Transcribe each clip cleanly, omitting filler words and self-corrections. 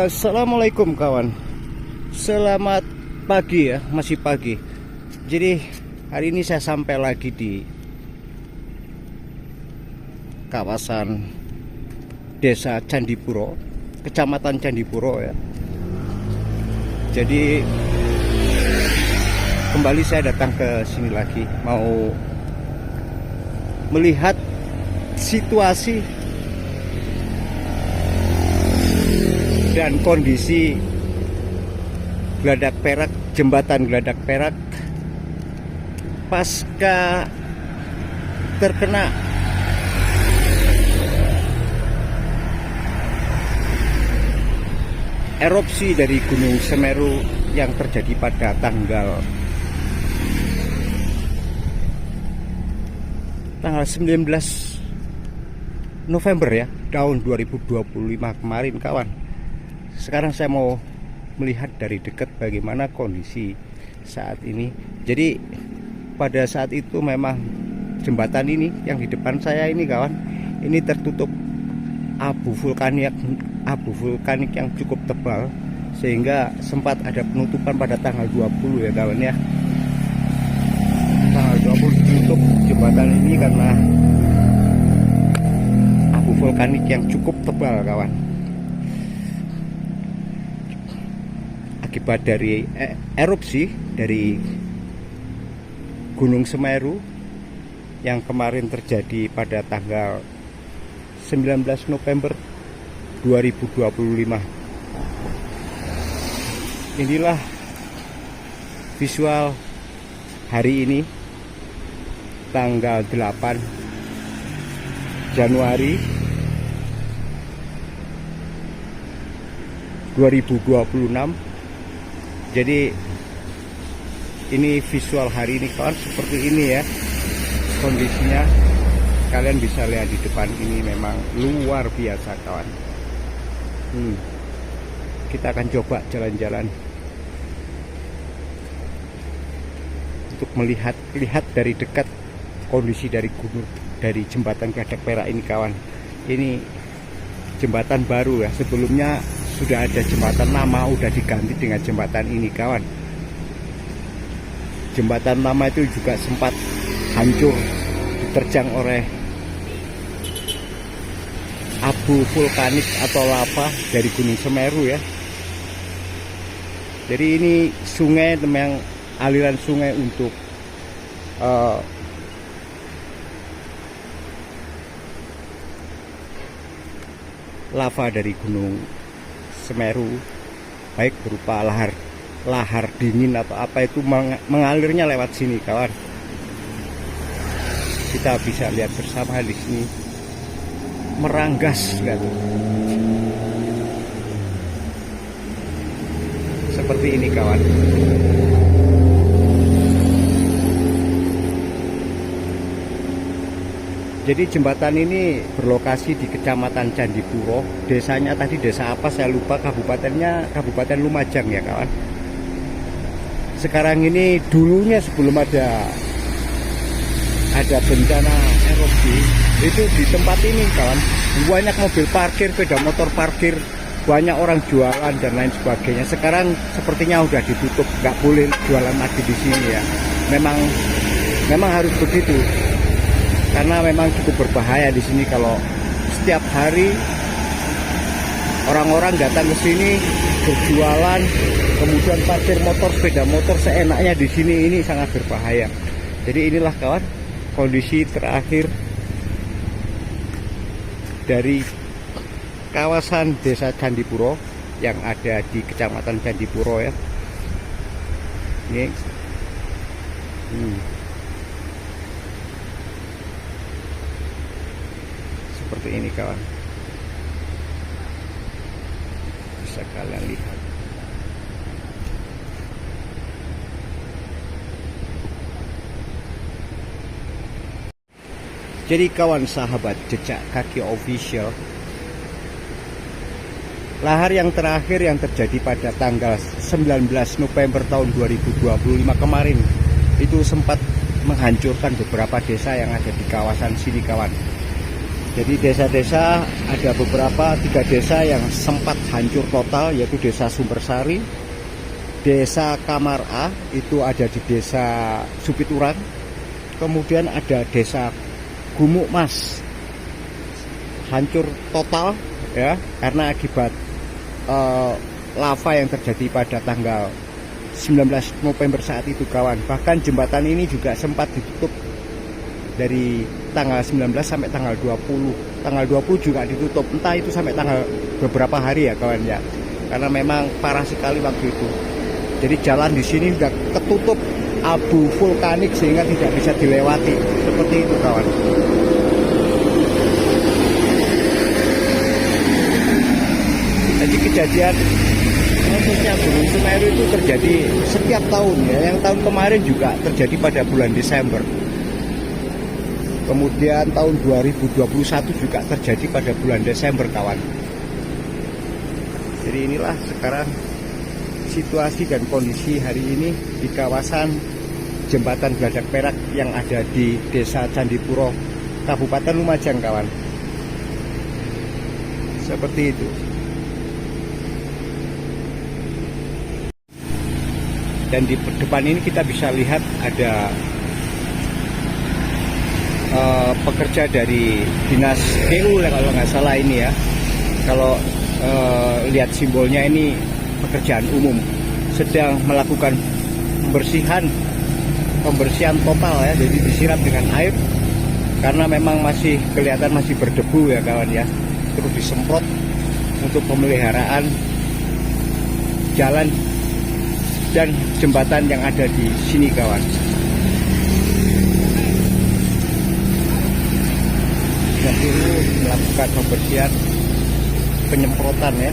Halo, assalamualaikum kawan. Selamat pagi ya, masih pagi. Jadi hari ini saya sampai lagi di kawasan Desa Candipuro, Kecamatan Candipuro ya. Jadi kembali saya datang ke sini lagi, mau melihat situasi dan kondisi Geladak Perak, jembatan Geladak Perak pasca terkena erupsi dari Gunung Semeru yang terjadi pada tanggal 19 November ya, tahun 2025 kemarin kawan. Sekarang saya mau melihat dari dekat bagaimana kondisi saat ini. Jadi pada saat itu memang jembatan ini yang di depan saya ini kawan, ini tertutup abu vulkanik yang cukup tebal, sehingga sempat ada penutupan pada tanggal 20 ya kawan ya. Tanggal 20 ditutup jembatan ini karena abu vulkanik yang cukup tebal kawan. Akibat dari erupsi dari Gunung Semeru yang kemarin terjadi pada tanggal 19 November 2025. Inilah visual hari ini, tanggal 8 Januari 2026. Jadi ini visual hari ini kawan, seperti ini ya kondisinya. Kalian bisa lihat di depan ini memang luar biasa kawan. Kita akan coba jalan-jalan untuk melihat dari dekat kondisi dari jembatan Geladak Perak ini kawan. Ini jembatan baru ya, sebelumnya sudah ada jembatan lama, udah diganti dengan jembatan ini kawan. Jembatan lama itu juga sempat hancur, diterjang oleh abu vulkanik atau lava dari Gunung Semeru ya. Jadi ini sungai, memang aliran sungai untuk lava dari Gunung Semeru, baik berupa lahar dingin atau apa itu mengalirnya lewat sini kawan. Kita bisa lihat bersama di sini, meranggas kan, seperti ini kawan. Jadi jembatan ini berlokasi di Kecamatan Candipuro. Desanya tadi desa apa saya lupa, kabupatennya Kabupaten Lumajang ya kawan. Sekarang ini dulunya sebelum ada bencana erupsi, itu di tempat ini kawan banyak mobil parkir, sepeda motor parkir, banyak orang jualan dan lain sebagainya. Sekarang sepertinya udah ditutup, nggak boleh jualan lagi di sini ya. Memang harus begitu. Karena memang cukup berbahaya di sini kalau setiap hari orang-orang datang ke sini berjualan, kemudian parkir motor, sepeda motor seenaknya di sini, ini sangat berbahaya. Jadi inilah kawan kondisi terakhir dari kawasan Desa Candipuro yang ada di Kecamatan Candipuro ya. Ini seperti ini kawan, bisa kalian lihat. Jadi kawan sahabat Jejak Kaki Official, lahar yang terakhir yang terjadi pada tanggal 19 November tahun 2025 kemarin itu sempat menghancurkan beberapa desa yang ada di kawasan sini kawan. Jadi desa-desa ada beberapa 3 desa yang sempat hancur total, yaitu Desa Sumbersari, Desa Kamar A itu ada di Desa Supiturang, kemudian ada Desa Gumuk Mas hancur total ya karena akibat lava yang terjadi pada tanggal 19 November saat itu kawan. Bahkan jembatan ini juga sempat ditutup dari tanggal 19 sampai tanggal 20. Tanggal 20 juga ditutup, entah itu sampai tanggal beberapa hari ya kawan ya. Karena memang parah sekali waktu itu. Jadi jalan di sini sudah ketutup abu vulkanik sehingga tidak bisa dilewati. Seperti itu kawan. Jadi kejadian khususnya Gunung Semeru itu terjadi setiap tahun ya. Yang tahun kemarin juga terjadi pada bulan Desember. Kemudian tahun 2021 juga terjadi pada bulan Desember kawan. Jadi inilah sekarang situasi dan kondisi hari ini di kawasan Jembatan Geladak Perak yang ada di Desa Candipuro, Kabupaten Lumajang kawan. Seperti itu. Dan di depan ini kita bisa lihat ada pekerja dari dinas PU kalau nggak salah ini ya. Kalau lihat simbolnya ini pekerjaan umum sedang melakukan pembersihan total ya. Jadi disiram dengan air karena memang masih kelihatan masih berdebu ya kawan ya. Terus disemprot untuk pemeliharaan jalan dan jembatan yang ada di sini kawan. Yang perlu melakukan pembersihan, penyemprotan ya.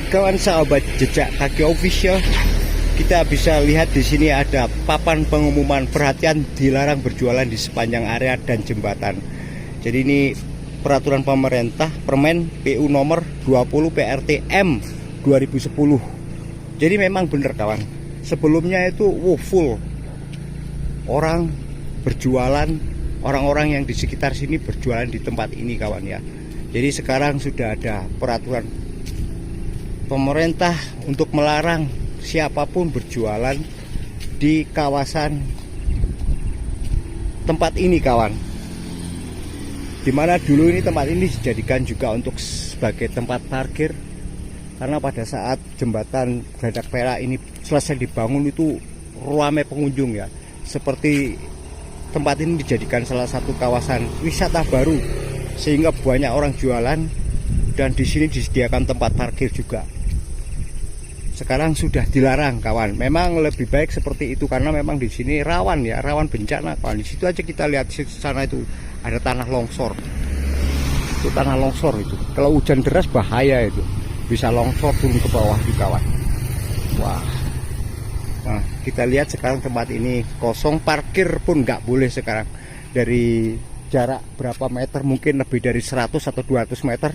Kawan sahabat Jejak Kaki Official, kita bisa lihat di sini ada papan pengumuman perhatian dilarang berjualan di sepanjang area dan jembatan. Jadi ini peraturan pemerintah Permen PU nomor 20 PRT M 2010. Jadi memang benar kawan. Sebelumnya itu full orang berjualan, orang-orang yang di sekitar sini berjualan di tempat ini kawan ya. Jadi sekarang sudah ada peraturan pemerintah untuk melarang siapapun berjualan di kawasan tempat ini kawan. Dimana dulu ini tempat ini dijadikan juga untuk sebagai tempat parkir, karena pada saat jembatan Geladak Perak ini selesai dibangun itu ramai pengunjung ya. Seperti tempat ini dijadikan salah satu kawasan wisata baru sehingga banyak orang jualan dan di sini disediakan tempat parkir juga. Sekarang sudah dilarang kawan. Memang lebih baik seperti itu karena memang di sini rawan ya, rawan bencana kawan. Di situ aja kita lihat di sana itu ada tanah longsor. Itu tanah longsor itu. Kalau hujan deras bahaya itu. Bisa longsor turun ke bawah di kawan. Wah. Nah, kita lihat sekarang tempat ini kosong, parkir pun nggak boleh sekarang. Dari jarak berapa meter, mungkin lebih dari 100 atau 200 meter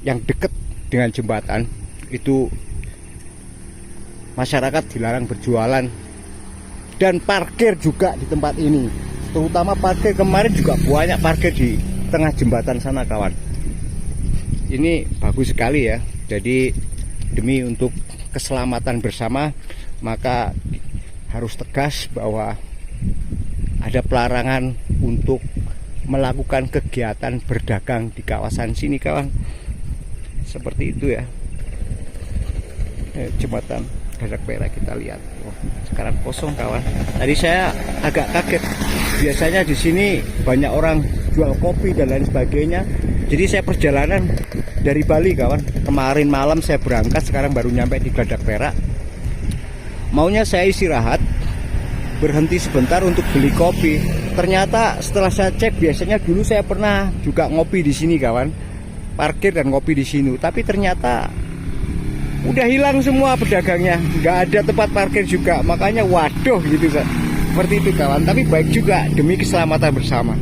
yang dekat dengan jembatan itu masyarakat dilarang berjualan dan parkir juga di tempat ini. Terutama parkir kemarin juga banyak parkir di tengah jembatan sana kawan. Ini bagus sekali ya. Jadi demi untuk keselamatan bersama maka harus tegas bahwa ada pelarangan untuk melakukan kegiatan berdagang di kawasan sini kawan. Seperti itu ya. Jembatan Geladak Perak kita lihat. Wah, sekarang kosong kawan. Tadi saya agak kaget. Biasanya di sini banyak orang jual kopi dan lain sebagainya. Jadi saya perjalanan dari Bali kawan. Kemarin malam saya berangkat, sekarang baru nyampe di Geladak Perak. Maunya saya istirahat, berhenti sebentar untuk beli kopi. Ternyata setelah saya cek, biasanya dulu saya pernah juga ngopi di sini kawan, parkir dan ngopi di sini. Tapi ternyata udah hilang semua pedagangnya, nggak ada tempat parkir juga. Makanya waduh gitu, seperti itu kawan. Tapi baik juga demi keselamatan bersama.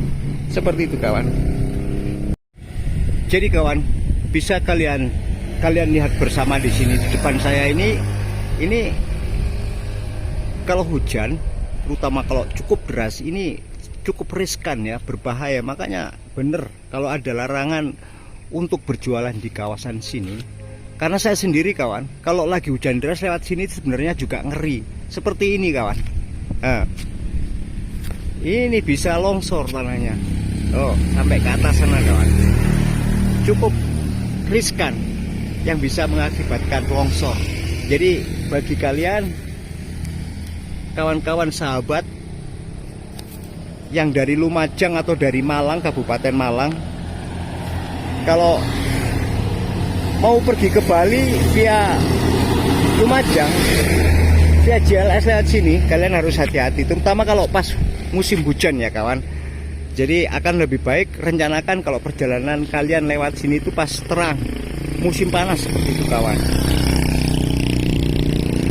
Seperti itu kawan. Jadi kawan, bisa kalian lihat bersama di sini di depan saya ini kalau hujan, terutama kalau cukup deras, ini cukup riskan ya, berbahaya. Makanya bener kalau ada larangan untuk berjualan di kawasan sini. Karena saya sendiri kawan, kalau lagi hujan deras lewat sini sebenarnya juga ngeri. Seperti ini kawan. Nah, ini bisa longsor tanahnya. Oh, sampai ke atas sana kawan. Cukup riskan yang bisa mengakibatkan longsor. Jadi bagi kalian kawan-kawan sahabat yang dari Lumajang atau dari Malang, Kabupaten Malang, kalau mau pergi ke Bali via Lumajang, via JLS lewat sini, kalian harus hati-hati, terutama kalau pas musim hujan ya kawan. Jadi akan lebih baik rencanakan kalau perjalanan kalian lewat sini itu pas terang, musim panas seperti itu kawan.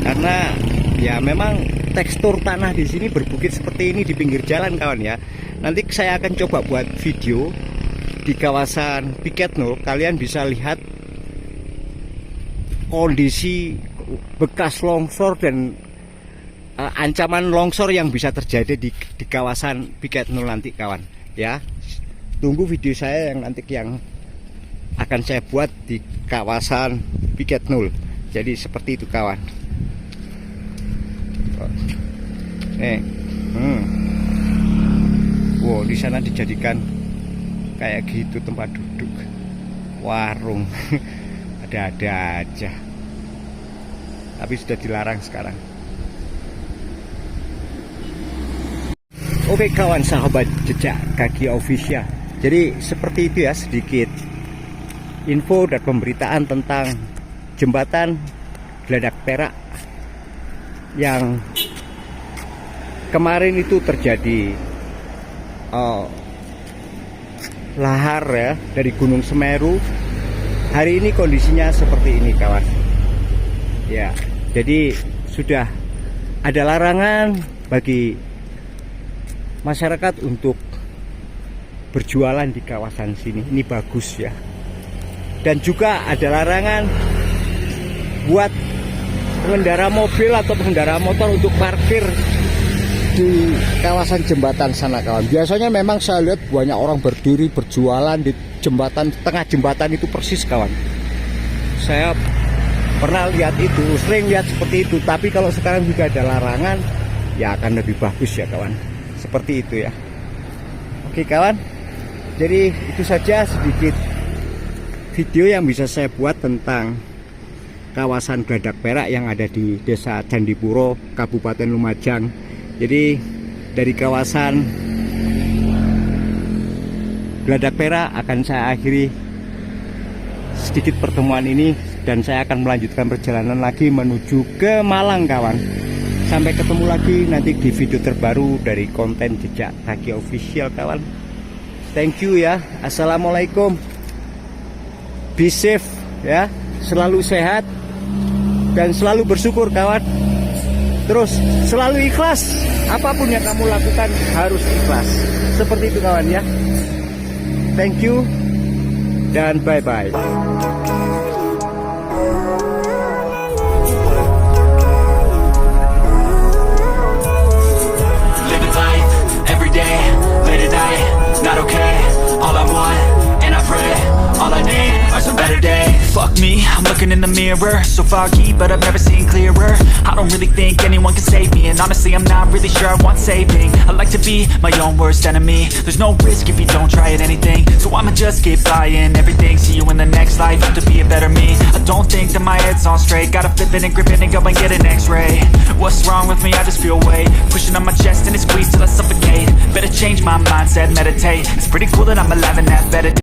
Karena ya memang tekstur tanah di sini berbukit seperti ini di pinggir jalan kawan ya. Nanti saya akan coba buat video di kawasan Piket 0. Kalian bisa lihat kondisi bekas longsor dan ancaman longsor yang bisa terjadi di kawasan Piket 0 nanti kawan ya. Tunggu video saya yang nanti yang akan saya buat di kawasan Piket 0. Jadi seperti itu kawan. Wow, di sana dijadikan kayak gitu tempat duduk, warung. Ada-ada aja. Tapi sudah dilarang sekarang. Oke kawan sahabat Jejak Kaki Official. Jadi seperti itu ya, sedikit info dan pemberitaan tentang jembatan Geladak Perak yang kemarin itu terjadi lahar ya dari Gunung Semeru. Hari ini kondisinya seperti ini kawan ya. Jadi sudah ada larangan bagi masyarakat untuk berjualan di kawasan sini. Ini bagus ya. Dan juga ada larangan buat pengendara mobil atau pengendara motor untuk parkir di kawasan jembatan sana kawan. Biasanya memang saya lihat banyak orang berdiri berjualan di jembatan, tengah jembatan itu persis kawan. Saya pernah lihat itu, sering lihat seperti itu. Tapi kalau sekarang juga ada larangan, ya akan lebih bagus ya kawan. Seperti itu ya. Oke kawan, jadi itu saja sedikit video yang bisa saya buat tentang kawasan Geladak Perak yang ada di Desa Candipuro, Kabupaten Lumajang. Jadi dari kawasan Geladak Perak akan saya akhiri sedikit pertemuan ini, dan saya akan melanjutkan perjalanan lagi menuju ke Malang kawan. Sampai ketemu lagi nanti di video terbaru dari konten Jejak Kaki Official kawan. Thank you ya. Assalamualaikum. Be safe ya, selalu sehat dan selalu bersyukur kawan. Terus selalu ikhlas, apapun yang kamu lakukan harus ikhlas. Seperti itu kawan ya. Thank you dan bye bye. Living life every day, late at night, not okay. All I want and I pray, all I need are some better days. Fuck me, I'm looking in the mirror, so foggy, but I've never seen clearer. I don't really think anyone can save me, and honestly I'm not really sure I want saving. I like to be my own worst enemy. There's no risk if you don't try at anything, so I'ma just keep buying everything. See you in the next life, have to be a better me. I don't think that my head's on straight, gotta flip it and grip it and go and get an x-ray. What's wrong with me? I just feel weight pushing on my chest and it squeezes till I suffocate. Better change my mindset, meditate. It's pretty cool that I'm alive and have better